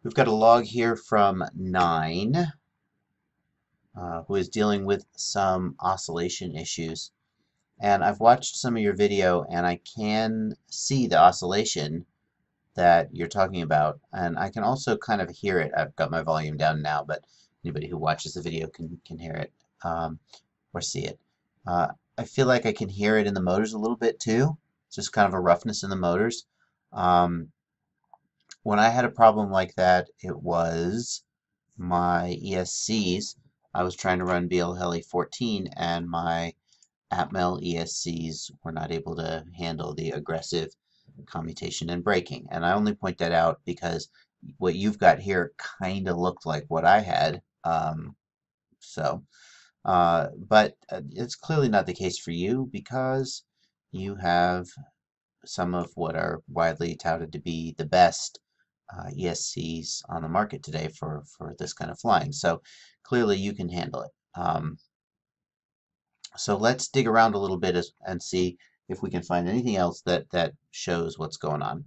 We've got a log here from 9, who is dealing with some oscillation issues. And I've watched some of your video and I can see the oscillation that you're talking about. And I can also kind of hear it. I've got my volume down now, but anybody who watches the video can hear it or see it. I feel like I can hear it in the motors a little bit too. It's just kind of a roughness in the motors. When I had a problem like that, it was my ESCs. I was trying to run BLHeli 14 and my Atmel ESCs were not able to handle the aggressive commutation and braking. And I only point that out because what you've got here kind of looked like what I had. But it's clearly not the case for you because you have some of what are widely touted to be the best ESCs on the market today for this kind of flying. So clearly you can handle it. So let's dig around a little bit and see if we can find anything else that shows what's going on.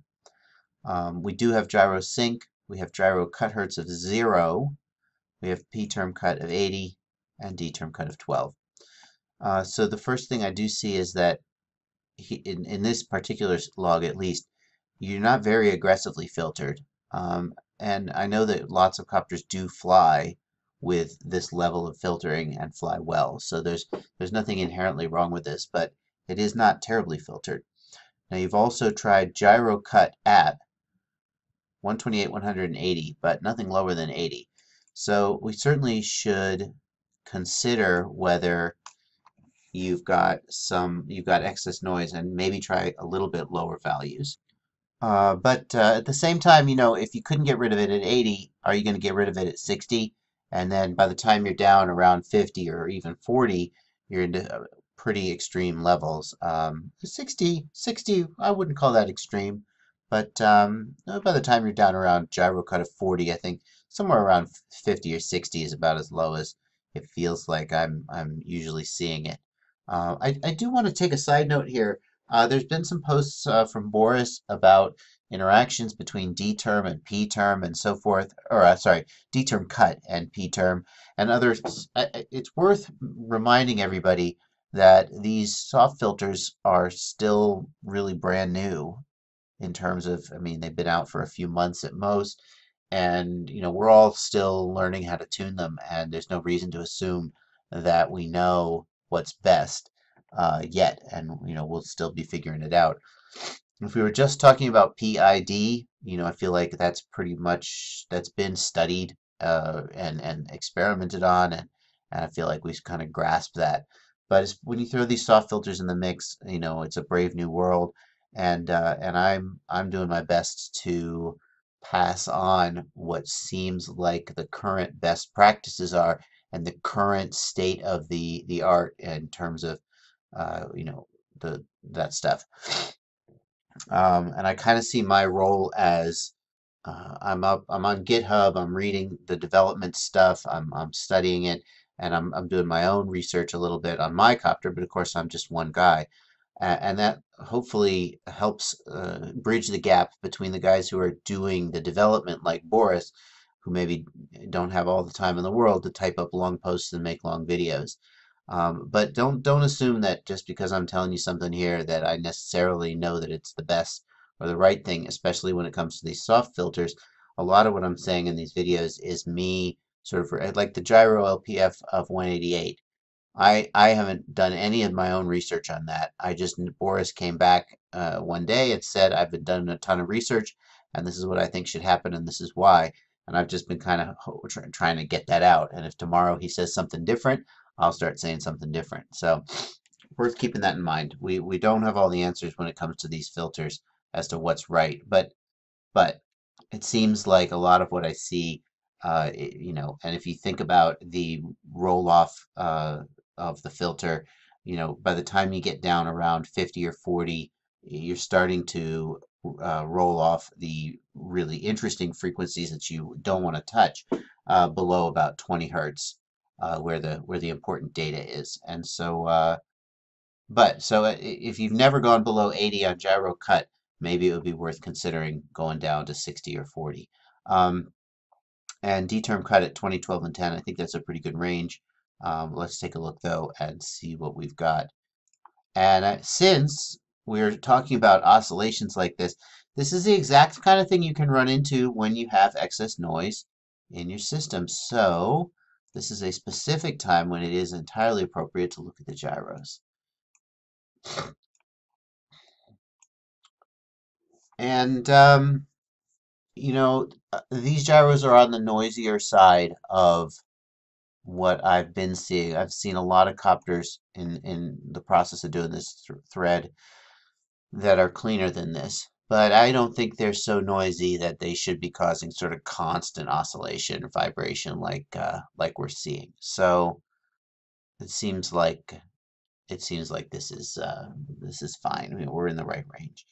We do have gyro sync. We have gyro cut hertz of 0. We have P term cut of 80 and D term cut of 12. So the first thing I do see is that in this particular log at least, you're not very aggressively filtered. And I know that lots of copters do fly with this level of filtering and fly well. So there's nothing inherently wrong with this, but it is not terribly filtered. Now you've also tried gyro cut at 128, 180, but nothing lower than 80. So we certainly should consider whether you've got excess noise and maybe try a little bit lower values. But at the same time, if you couldn't get rid of it at 80, are you going to get rid of it at 60? And then by the time you're down around 50 or even 40, you're into pretty extreme levels. 60, I wouldn't call that extreme. But by the time you're down around gyro cut of 40, I think somewhere around 50 or 60 is about as low as it feels like I'm usually seeing it. I do want to take a side note here. There's been some posts from Boris about interactions between D term and P term and so forth, or sorry, D term cut and P term and others. It's worth reminding everybody that these soft filters are still really brand new in terms of, I mean, they've been out for a few months at most, and we're all still learning how to tune them, and there's no reason to assume that we know what's best yet, and we'll still be figuring it out. If we were just talking about PID, I feel like that's been studied and experimented on, and I feel like we've kind of grasped that. But when you throw these soft filters in the mix, it's a brave new world, and I'm doing my best to pass on what seems like the current best practices are and the current state of the art in terms of that stuff. And I kind of see my role as I'm on GitHub, I'm reading the development stuff, I'm studying it, and I'm doing my own research a little bit on my copter, but of course I'm just one guy. And that hopefully helps bridge the gap between the guys who are doing the development, like Boris, who maybe don't have all the time in the world to type up long posts and make long videos. But don't assume that just because I'm telling you something here that I necessarily know that it's the best or the right thing, especially when it comes to these soft filters. A lot of what I'm saying in these videos is me sort of like the gyro LPF of 188. I haven't done any of my own research on that. Boris came back one day and said, I've been done a ton of research and this is what I think should happen and this is why. And I've just been kind of trying to get that out. And if tomorrow he says something different, I'll start saying something different. So worth keeping that in mind. We don't have all the answers when it comes to these filters as to what's right, but it seems like a lot of what I see, and if you think about the roll off of the filter, by the time you get down around 50 or 40, you're starting to roll off the really interesting frequencies that you don't want to touch below about 20 hertz, where the important data is. And so, if you've never gone below 80 on gyro cut, maybe it would be worth considering going down to 60 or 40. And D-term cut at 20, 12, and 10. I think that's a pretty good range. Let's take a look though and see what we've got. And since we're talking about oscillations like this is the exact kind of thing you can run into when you have excess noise in your system. So this is a specific time when it is entirely appropriate to look at the gyros. And you know, these gyros are on the noisier side of what I've been seeing. I've seen a lot of copters in the process of doing this thread that are cleaner than this. But I don't think they're so noisy that they should be causing sort of constant oscillation or vibration like we're seeing. So it seems like this is fine. I mean, we're in the right range.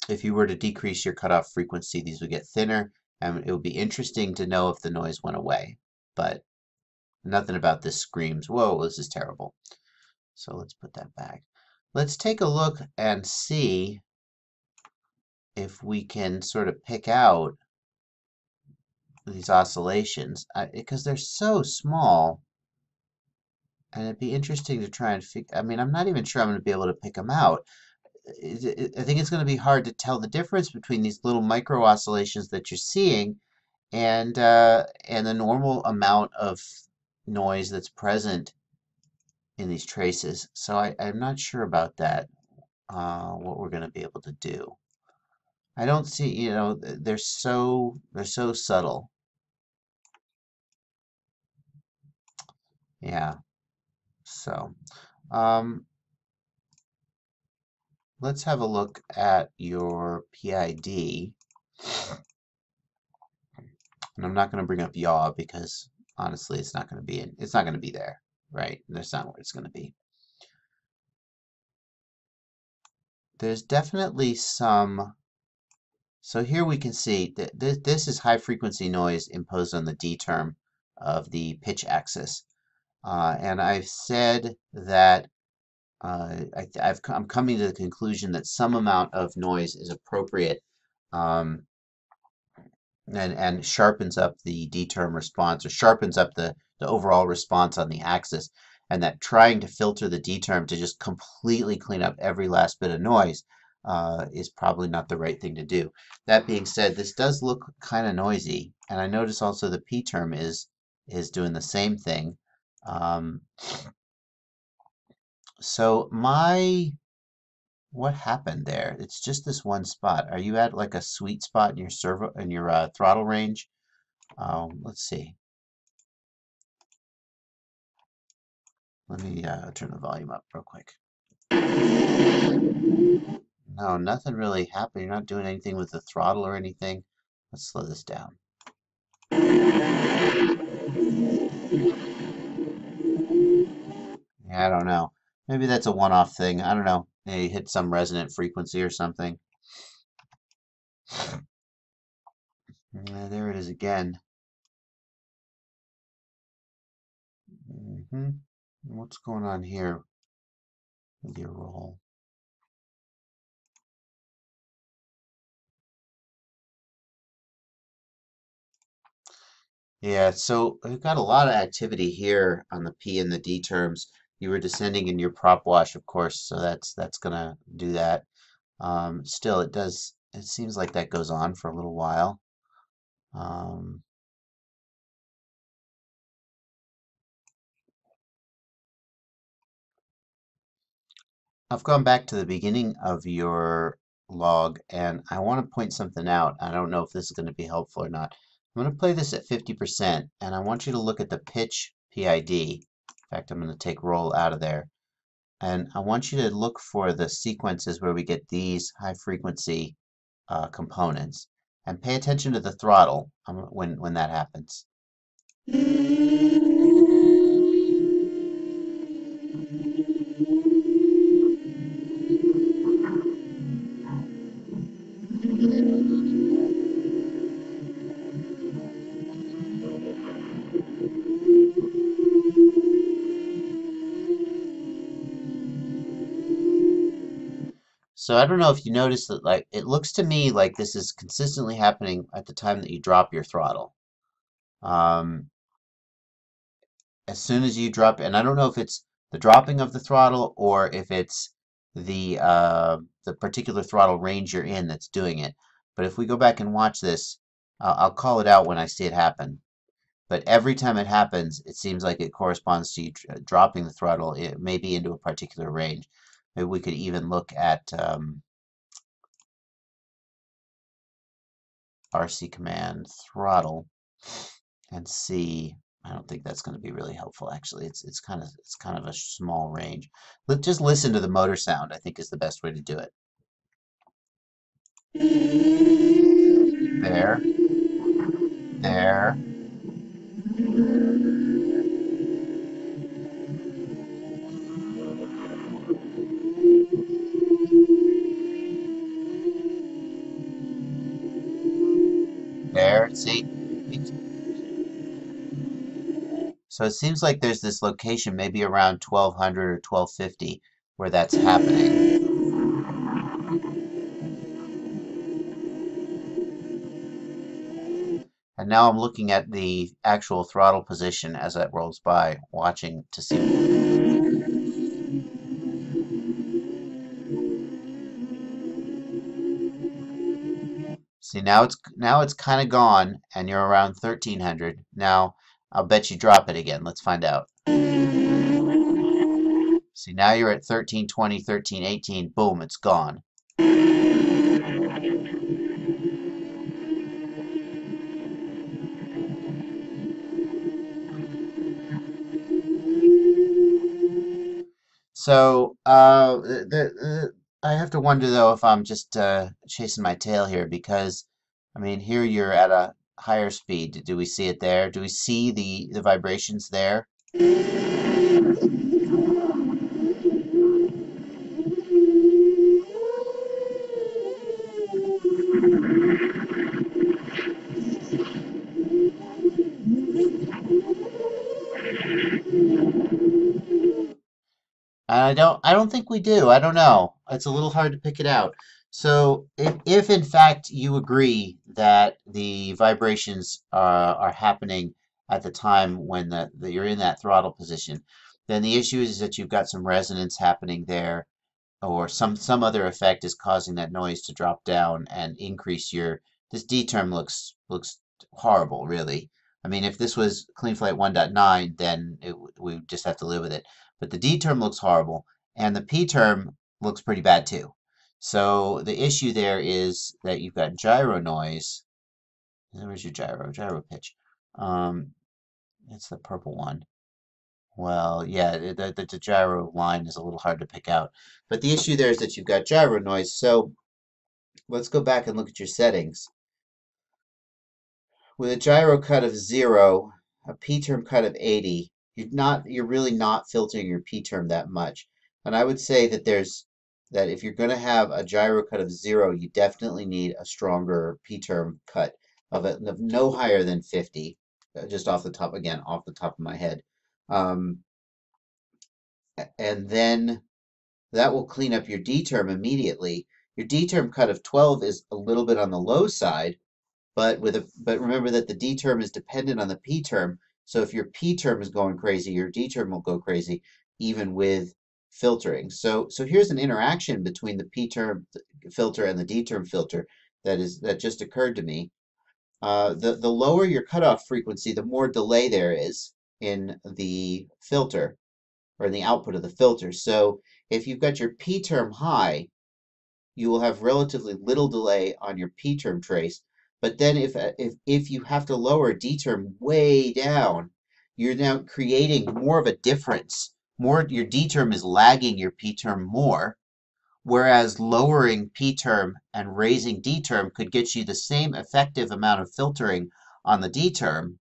If you were to decrease your cutoff frequency, these would get thinner, and it would be interesting to know if the noise went away. But nothing about this screams, whoa, this is terrible. So let's put that back. Let's take a look and see if we can sort of pick out these oscillations, because they're so small, and it'd be interesting to try and figure. I mean, I'm not even sure I'm going to be able to pick them out. I think it's going to be hard to tell the difference between these little micro oscillations that you're seeing and the normal amount of noise that's present in these traces. So I'm not sure about that, what we're going to be able to do. I don't see, they're so subtle. Yeah. So, um, let's have a look at your PID. And I'm not going to bring up yaw because honestly, it's not going to be it's not going to be there, right? That's not where it's going to be. There's definitely some. So here we can see that this is high frequency noise imposed on the D term of the pitch axis. And I've said that I'm coming to the conclusion that some amount of noise is appropriate, um, and sharpens up the D-term response, or sharpens up the overall response on the axis, and that trying to filter the D-term to just completely clean up every last bit of noise is probably not the right thing to do. That being said, this does look kind of noisy, and I notice also the P-term is doing the same thing. So what happened there? It's just this one spot. Are you at like a sweet spot in your throttle range? Let's see. Let me turn the volume up real quick. No, nothing really happened. You're not doing anything with the throttle or anything. Let's slow this down. Yeah, I don't know. Maybe that's a one-off thing. I don't know. Maybe you hit some resonant frequency or something. Yeah, there it is again. What's going on here with your roll? Yeah, so we've got a lot of activity here on the P and the D terms. You were descending in your prop wash, of course, so that's gonna do that. Still, it seems like that goes on for a little while. Um, I've gone back to the beginning of your log and I want to point something out. I don't know if this is going to be helpful or not. I'm going to play this at 50% and I want you to look at the pitch PID. In fact, I'm going to take roll out of there. And I want you to look for the sequences where we get these high frequency components and pay attention to the throttle when that happens. So I don't know if you noticed that, like, it looks to me like this is consistently happening at the time that you drop your throttle. Um, as soon as you drop, and I don't know if it's the dropping of the throttle or if it's the particular throttle range you're in that's doing it. But if we go back and watch this, I'll call it out when I see it happen. But every time it happens, it seems like it corresponds to you dropping the throttle, it may be into a particular range. Maybe we could even look at RC command throttle and see. I don't think that's going to be really helpful. Actually, it's kind of a small range. Just listen to the motor sound. I think is the best way to do it. There, there, there. See? So it seems like there's this location, maybe around 1200 or 1250, where that's happening. And now I'm looking at the actual throttle position as it rolls by, watching to see. See, now it's kind of gone, and you're around 1300. Now I'll bet you drop it again. Let's find out. See, now you're at 1320, 1318. Boom, it's gone. So I have to wonder though if I'm just chasing my tail here because, I mean, here you're at a higher speed. Do we see it there? Do we see the vibrations there? I don't think we do. I don't know. It's a little hard to pick it out. So if in fact you agree that the vibrations are happening at the time when that you're in that throttle position, then the issue is that you've got some resonance happening there, or some other effect is causing that noise to drop down and increase your. This D term looks horrible, really. I mean, if this was CleanFlight 1.9, then we just have to live with it. But the D term looks horrible, and the P term looks pretty bad too. So the issue there is that you've got gyro noise. Where's your gyro pitch? It's the purple one. Well, yeah, the gyro line is a little hard to pick out. But the issue there is that you've got gyro noise. So let's go back and look at your settings. With a gyro cut of 0, a p-term cut of 80, you're really not filtering your p-term that much. And I would say that if you're going to have a gyro cut of 0, you definitely need a stronger p-term cut of no higher than 50. Just off the top of my head. And then that will clean up your D term immediately. Your D term cut of 12 is a little bit on the low side, but remember that the D term is dependent on the P term. So if your P term is going crazy, your D term will go crazy, even with filtering. So here's an interaction between the P term filter and the D term filter that just occurred to me. The lower your cutoff frequency, the more delay there is in the filter, or in the output of the filter. So if you've got your P term high, you will have relatively little delay on your P term trace. But then if you have to lower D term way down, you're now creating more of a difference. Your D term is lagging your P term more, whereas lowering P term and raising D term could get you the same effective amount of filtering on the D term,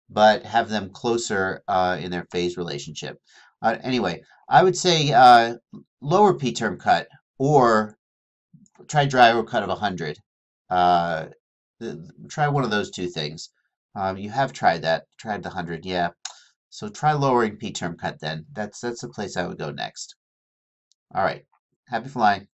but have them closer in their phase relationship. Anyway, I would say lower P-term cut or try gyro cut of 100. Uh, Try one of those two things. You have tried the 100, yeah. So try lowering P-term cut then. That's the place I would go next. All right. Happy flying.